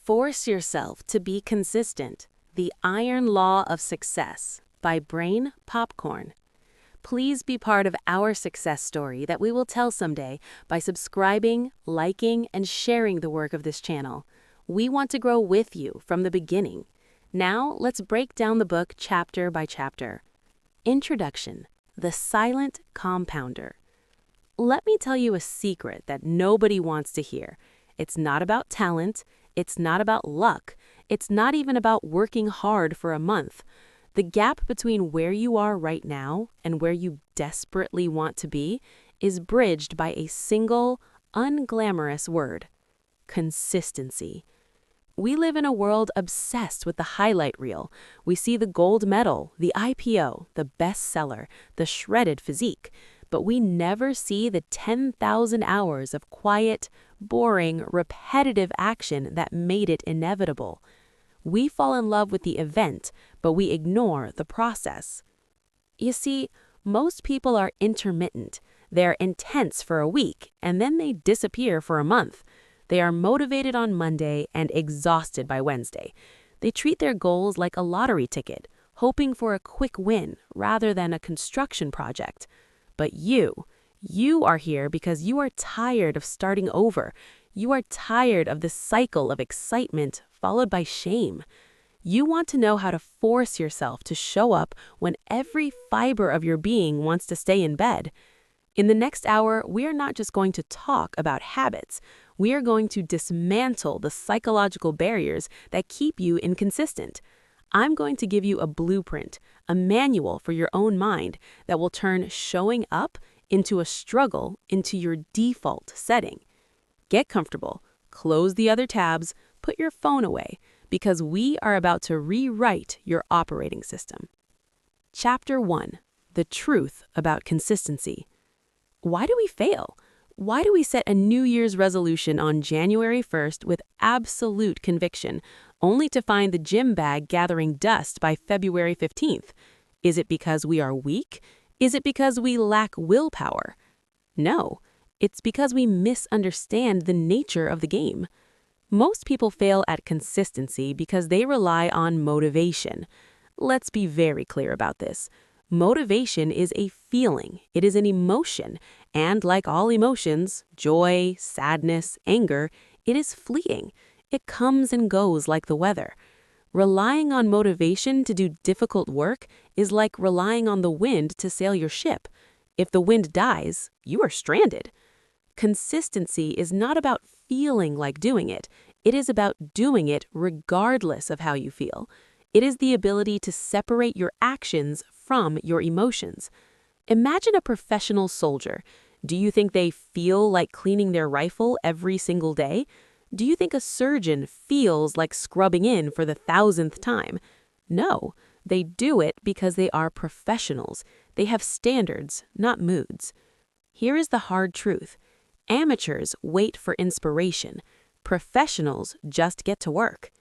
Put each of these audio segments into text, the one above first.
Force yourself to be consistent. The Iron Law of Success by Brain Popcorn. Please be part of our success story that we will tell someday by subscribing, liking, and sharing the work of this channel. We want to grow with you from the beginning. Now, let's break down the book chapter by chapter. Introduction: The Silent Compounder. Let me tell you a secret that nobody wants to hear. It's not about talent. It's not about luck. It's not even about working hard for a month. The gap between where you are right now and where you desperately want to be is bridged by a single, unglamorous word: consistency. We live in a world obsessed with the highlight reel. We see the gold medal, the IPO, the bestseller, the shredded physique, but we never see the 10,000 hours of quiet, boring, repetitive action that made it inevitable. We fall in love with the event, but we ignore the process. You see, most people are intermittent. They're intense for a week, and then they disappear for a month. They are motivated on Monday and exhausted by Wednesday. They treat their goals like a lottery ticket, hoping for a quick win rather than a construction project. But you are here because you are tired of starting over. You are tired of the cycle of excitement followed by shame. You want to know how to force yourself to show up when every fiber of your being wants to stay in bed. In the next hour, we are not just going to talk about habits. We are going to dismantle the psychological barriers that keep you inconsistent. I'm going to give you a blueprint, a manual for your own mind that will turn showing up into a struggle into your default setting. Get comfortable, close the other tabs, put your phone away, because we are about to rewrite your operating system. Chapter 1: The Truth About Consistency. Why do we fail? Why do we set a New Year's resolution on January 1st with absolute conviction, only to find the gym bag gathering dust by February 15th? Is it because we are weak? Is it because we lack willpower? No, it's because we misunderstand the nature of the game. Most people fail at consistency because they rely on motivation. Let's be very clear about this. Motivation is a feeling, it is an emotion, and like all emotions, joy, sadness, anger, it is fleeting. It comes and goes like the weather. Relying on motivation to do difficult work is like relying on the wind to sail your ship. If the wind dies, you are stranded. Consistency is not about feeling like doing it. It is about doing it regardless of how you feel. It is the ability to separate your actions from your emotions. Imagine a professional soldier. Do you think they feel like cleaning their rifle every single day? Do you think a surgeon feels like scrubbing in for the 1,000th time? No, they do it because they are professionals. They have standards, not moods. Here is the hard truth. Amateurs wait for inspiration. Professionals just get to work.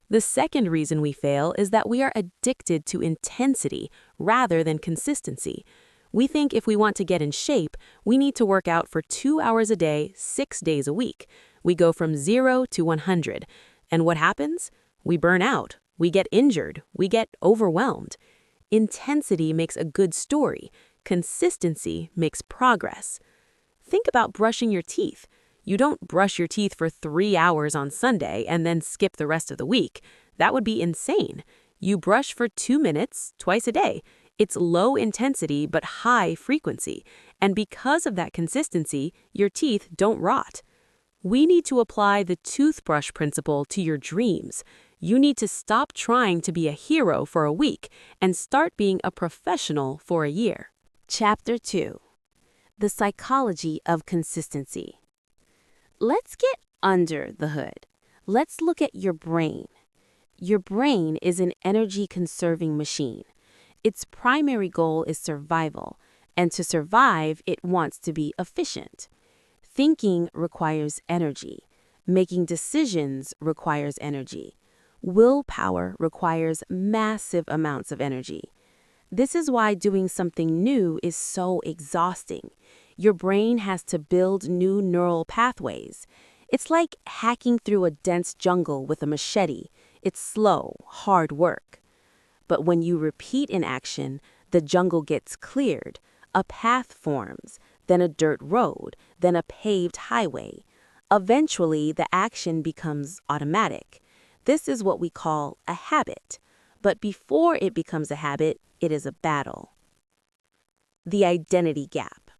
The second reason we fail is that we are addicted to intensity rather than consistency. We think if we want to get in shape, we need to work out for 2 hours a day, 6 days a week. We go from 0 to 100. And what happens? We burn out. We get injured. We get overwhelmed. Intensity makes a good story. Consistency makes progress. Think about brushing your teeth. You don't brush your teeth for 3 hours on Sunday and then skip the rest of the week. That would be insane. You brush for 2 minutes twice a day. It's low intensity but high frequency. And because of that consistency, your teeth don't rot. We need to apply the toothbrush principle to your dreams. You need to stop trying to be a hero for a week and start being a professional for a year. Chapter 2: The Psychology of Consistency. Let's get under the hood. Let's look at your brain. Your brain is an energy-conserving machine. Its primary goal is survival, and to survive, it wants to be efficient. Thinking requires energy. Making decisions requires energy. Willpower requires massive amounts of energy. This is why doing something new is so exhausting. Your brain has to build new neural pathways. It's like hacking through a dense jungle with a machete. It's slow, hard work. But when you repeat an action, the jungle gets cleared, a path forms, then a dirt road, then a paved highway. Eventually, the action becomes automatic. This is what we call a habit. But before it becomes a habit, it is a battle. The identity gap.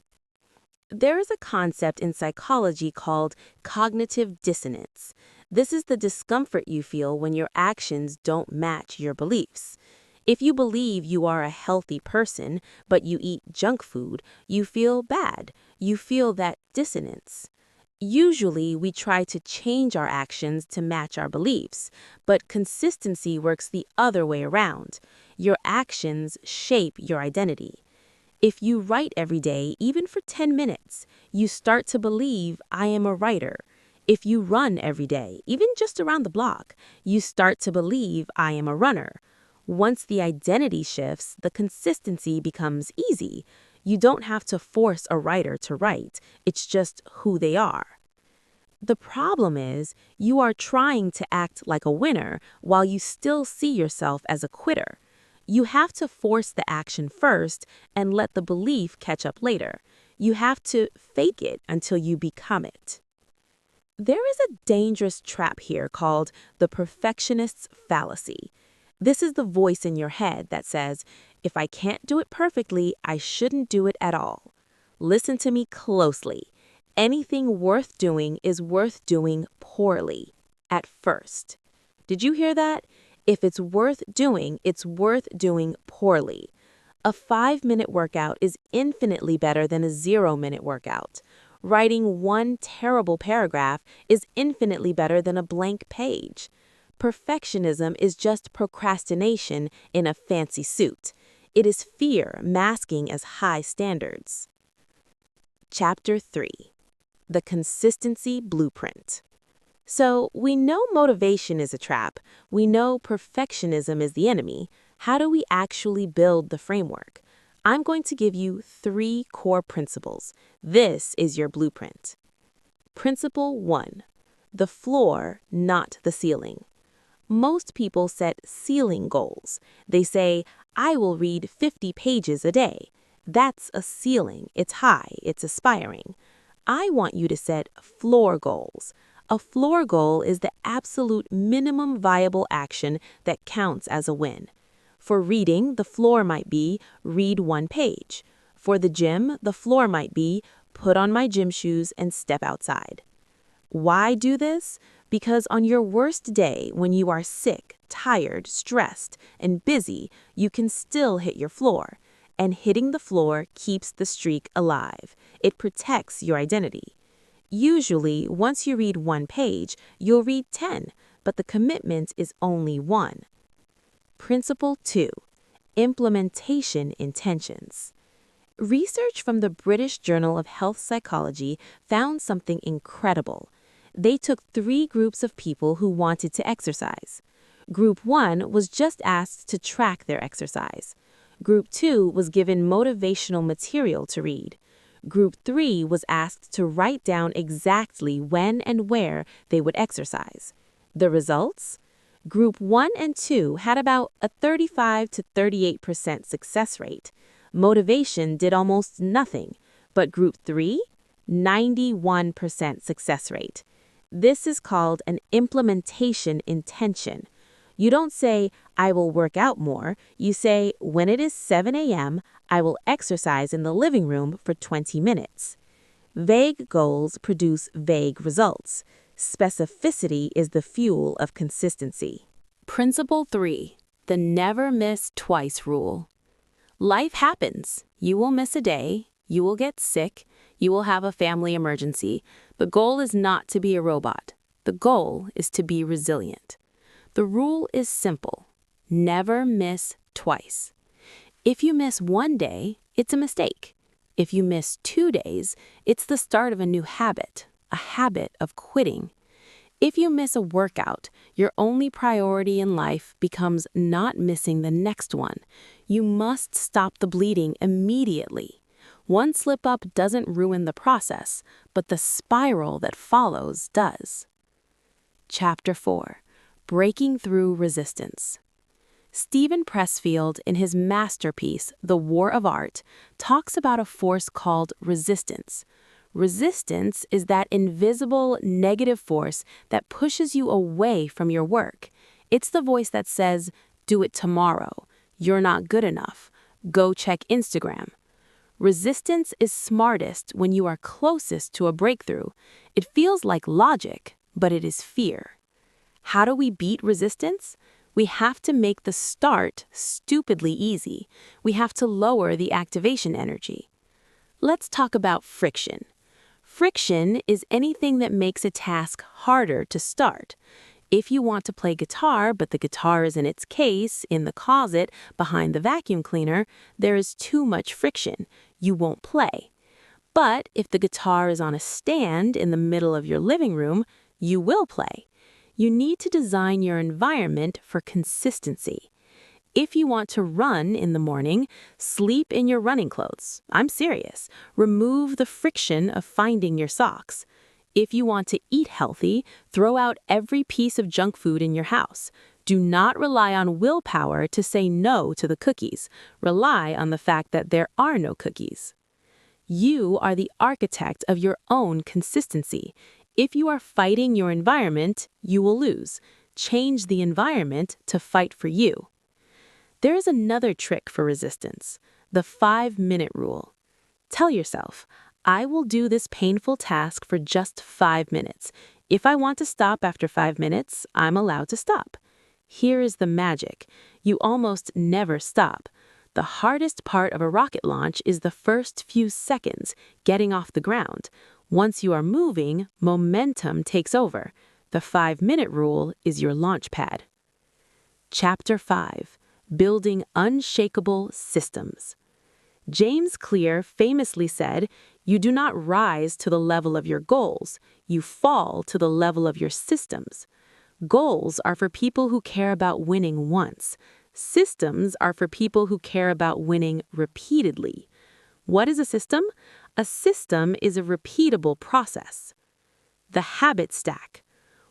There is a concept in psychology called cognitive dissonance. This is the discomfort you feel when your actions don't match your beliefs. If you believe you are a healthy person, but you eat junk food, you feel bad. You feel that dissonance. Usually, we try to change our actions to match our beliefs, but consistency works the other way around. Your actions shape your identity. If you write every day, even for 10 minutes, you start to believe, I am a writer. If you run every day, even just around the block, you start to believe, I am a runner. Once the identity shifts, the consistency becomes easy. You don't have to force a writer to write. It's just who they are. The problem is, you are trying to act like a winner while you still see yourself as a quitter. You have to force the action first and let the belief catch up later. You have to fake it until you become it. There is a dangerous trap here called the perfectionist's fallacy. This is the voice in your head that says, if I can't do it perfectly, I shouldn't do it at all. Listen to me closely. Anything worth doing is worth doing poorly, at first. Did you hear that? If it's worth doing poorly. A 5-minute workout is infinitely better than a 0-minute workout. Writing one terrible paragraph is infinitely better than a blank page. Perfectionism is just procrastination in a fancy suit. It is fear masking as high standards. Chapter 3. The Consistency Blueprint. So, we know motivation is a trap. We know perfectionism is the enemy. How do we actually build the framework? I'm going to give you 3 core principles. This is your blueprint. Principle 1. The floor, not the ceiling. Most people set ceiling goals. They say, I will read 50 pages a day. That's a ceiling. It's high. It's aspiring. I want you to set floor goals. A floor goal is the absolute minimum viable action that counts as a win. For reading, the floor might be read 1 page. For the gym, the floor might be put on my gym shoes and step outside. Why do this? Because on your worst day, when you are sick, tired, stressed, and busy, you can still hit your floor. And hitting the floor keeps the streak alive. It protects your identity. Usually, once you read 1 page, you'll read 10, but the commitment is only 1. Principle 2. Implementation intentions. Research from the British Journal of Health Psychology found something incredible. They took 3 groups of people who wanted to exercise. Group 1 was just asked to track their exercise. Group 2 was given motivational material to read. Group 3 was asked to write down exactly when and where they would exercise. The results? Group 1 and 2 had about a 35 to 38% success rate. Motivation did almost nothing, but Group 3, 91% success rate. This is called an implementation intention. You don't say, I will work out more. You say, when it is 7 a.m., I will exercise in the living room for 20 minutes. Vague goals produce vague results. Specificity is the fuel of consistency. Principle 3. The never miss twice rule. Life happens. You will miss a day. You will get sick. You will have a family emergency. The goal is not to be a robot. The goal is to be resilient. The rule is simple. Never miss twice. If you miss 1 day, it's a mistake. If you miss 2 days, it's the start of a new habit, a habit of quitting. If you miss a workout, your only priority in life becomes not missing the next one. You must stop the bleeding immediately. One slip-up doesn't ruin the process, but the spiral that follows does. Chapter 4. Breaking Through Resistance. Stephen Pressfield, in his masterpiece, The War of Art, talks about a force called resistance. Resistance is that invisible, negative force that pushes you away from your work. It's the voice that says, "Do it tomorrow. You're not good enough. Go check Instagram." Resistance is smartest when you are closest to a breakthrough. It feels like logic, but it is fear. How do we beat resistance? We have to make the start stupidly easy. We have to lower the activation energy. Let's talk about friction. Friction is anything that makes a task harder to start. If you want to play guitar, but the guitar is in its case, in the closet, behind the vacuum cleaner, there is too much friction. You won't play. But if the guitar is on a stand in the middle of your living room, you will play. You need to design your environment for consistency. If you want to run in the morning, sleep in your running clothes. I'm serious. Remove the friction of finding your socks. If you want to eat healthy, throw out every piece of junk food in your house. Do not rely on willpower to say no to the cookies. Rely on the fact that there are no cookies. You are the architect of your own consistency. If you are fighting your environment, you will lose. Change the environment to fight for you. There is another trick for resistance, the 5-minute rule. Tell yourself, I will do this painful task for just 5 minutes. If I want to stop after 5 minutes, I'm allowed to stop. Here is the magic. You almost never stop. The hardest part of a rocket launch is the first few seconds, getting off the ground. Once you are moving, momentum takes over. The 5-minute rule is your launch pad. Chapter 5. Building Unshakable Systems. James Clear famously said, "You do not rise to the level of your goals, you fall to the level of your systems." Goals are for people who care about winning once. Systems are for people who care about winning repeatedly. What is a system? A system is a repeatable process. The habit stack.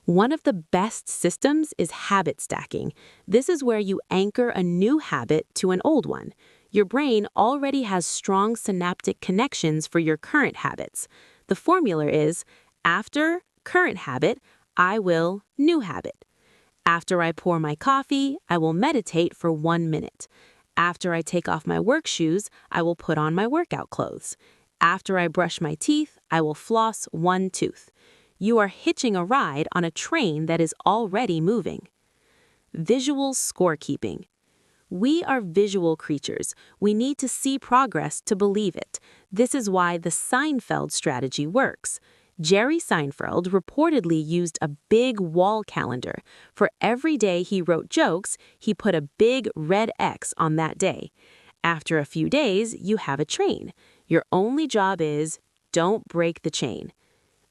One of the best systems is habit stacking. This is where you anchor a new habit to an old one. Your brain already has strong synaptic connections for your current habits. The formula is, after current habit, I will new habit. After I pour my coffee, I will meditate for 1 minute. After I take off my work shoes, I will put on my workout clothes. After I brush my teeth, I will floss 1 tooth. You are hitching a ride on a train that is already moving. Visual scorekeeping. We are visual creatures. We need to see progress to believe it. This is why the Seinfeld strategy works. Jerry Seinfeld reportedly used a big wall calendar. For every day he wrote jokes, he put a big red X on that day. After a few days, you have a train. Your only job is, don't break the chain.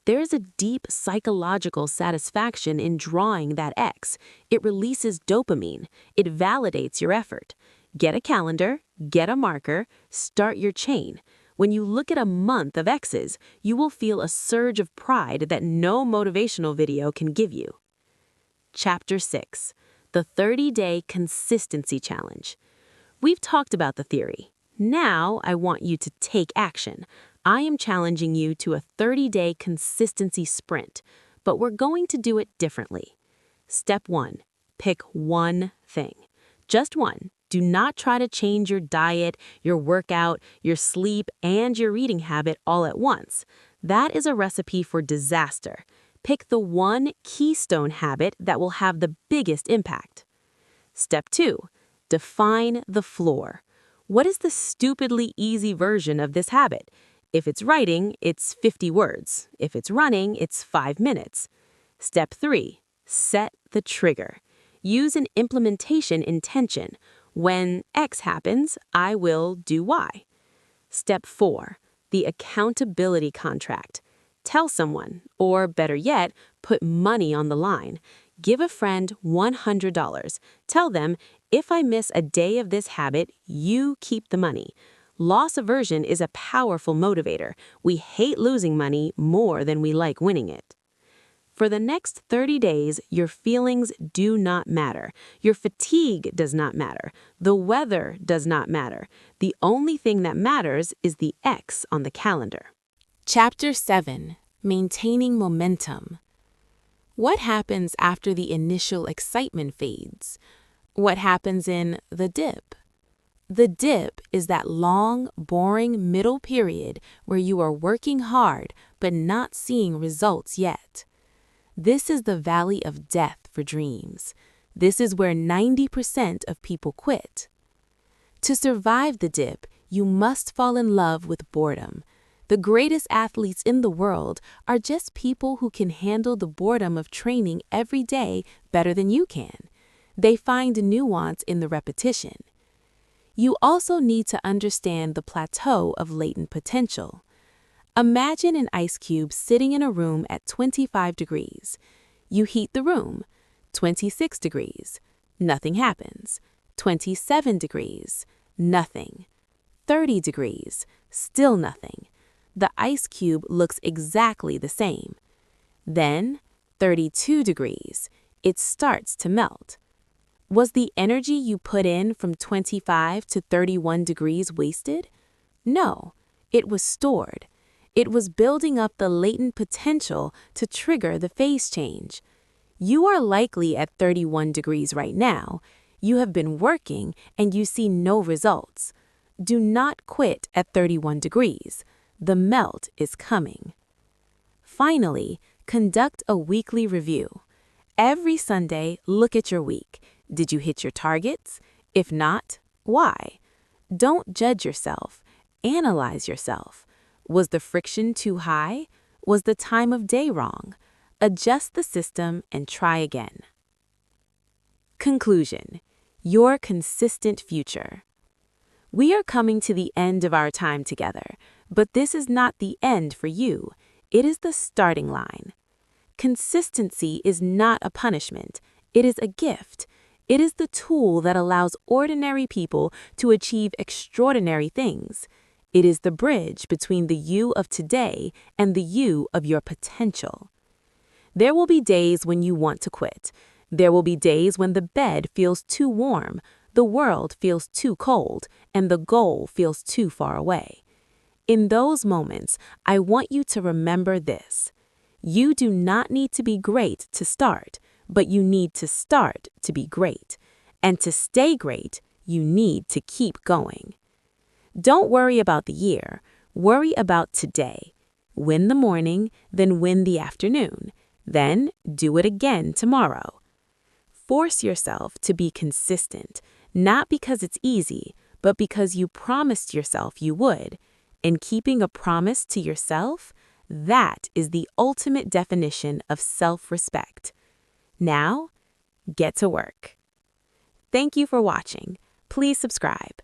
There is a deep psychological satisfaction in drawing that X. It releases dopamine. It validates your effort. Get a calendar, get a marker, start your chain. When you look at a month of X's, you will feel a surge of pride that no motivational video can give you. Chapter 6. The 30-Day Consistency Challenge. We've talked about the theory. Now I want you to take action. I am challenging you to a 30-day consistency sprint, but we're going to do it differently. Step 1. Pick one thing. Just one. Do not try to change your diet, your workout, your sleep, and your reading habit all at once. That is a recipe for disaster. Pick the one keystone habit that will have the biggest impact. Step 2. Define the floor. What is the stupidly easy version of this habit? If it's writing, it's 50 words. If it's running, it's 5 minutes. Step 3. Set the trigger. Use an implementation intention. When X happens, I will do Y. Step 4. The accountability contract. Tell someone, or better yet, put money on the line. Give a friend $100. Tell them, if I miss a day of this habit, you keep the money. Loss aversion is a powerful motivator. We hate losing money more than we like winning it. For the next 30 days, your feelings do not matter. Your fatigue does not matter. The weather does not matter. The only thing that matters is the X on the calendar. Chapter 7. Maintaining Momentum. What happens after the initial excitement fades? What happens in the dip? The dip is that long, boring middle period where you are working hard but not seeing results yet. This is the valley of death for dreams. This is where 90% of people quit. To survive the dip, you must fall in love with boredom. The greatest athletes in the world are just people who can handle the boredom of training every day better than you can. They find nuance in the repetition. You also need to understand the plateau of latent potential. Imagine an ice cube sitting in a room at 25 degrees. You heat the room. 26 degrees. Nothing happens. 27 degrees. Nothing. 30 degrees. Still nothing. The ice cube looks exactly the same. Then, 32 degrees. It starts to melt. Was the energy you put in from 25 to 31 degrees wasted? No, it was stored. It was building up the latent potential to trigger the phase change. You are likely at 31 degrees right now. You have been working and you see no results. Do not quit at 31 degrees. The melt is coming. Finally, conduct a weekly review. Every Sunday, look at your week. Did you hit your targets? If not, why? Don't judge yourself. Analyze yourself. Was the friction too high? Was the time of day wrong? Adjust the system and try again. Conclusion. Your consistent future. We are coming to the end of our time together, but this is not the end for you. It is the starting line. Consistency is not a punishment. It is a gift. It is the tool that allows ordinary people to achieve extraordinary things. It is the bridge between the you of today and the you of your potential. There will be days when you want to quit. There will be days when the bed feels too warm, the world feels too cold, and the goal feels too far away. In those moments, I want you to remember this. You do not need to be great to start, but you need to start to be great. And to stay great, you need to keep going. Don't worry about the year. Worry about today. Win the morning, then win the afternoon. Then do it again tomorrow. Force yourself to be consistent, not because it's easy, but because you promised yourself you would. And keeping a promise to yourself, that is the ultimate definition of self-respect. Now, get to work. Thank you for watching. Please subscribe.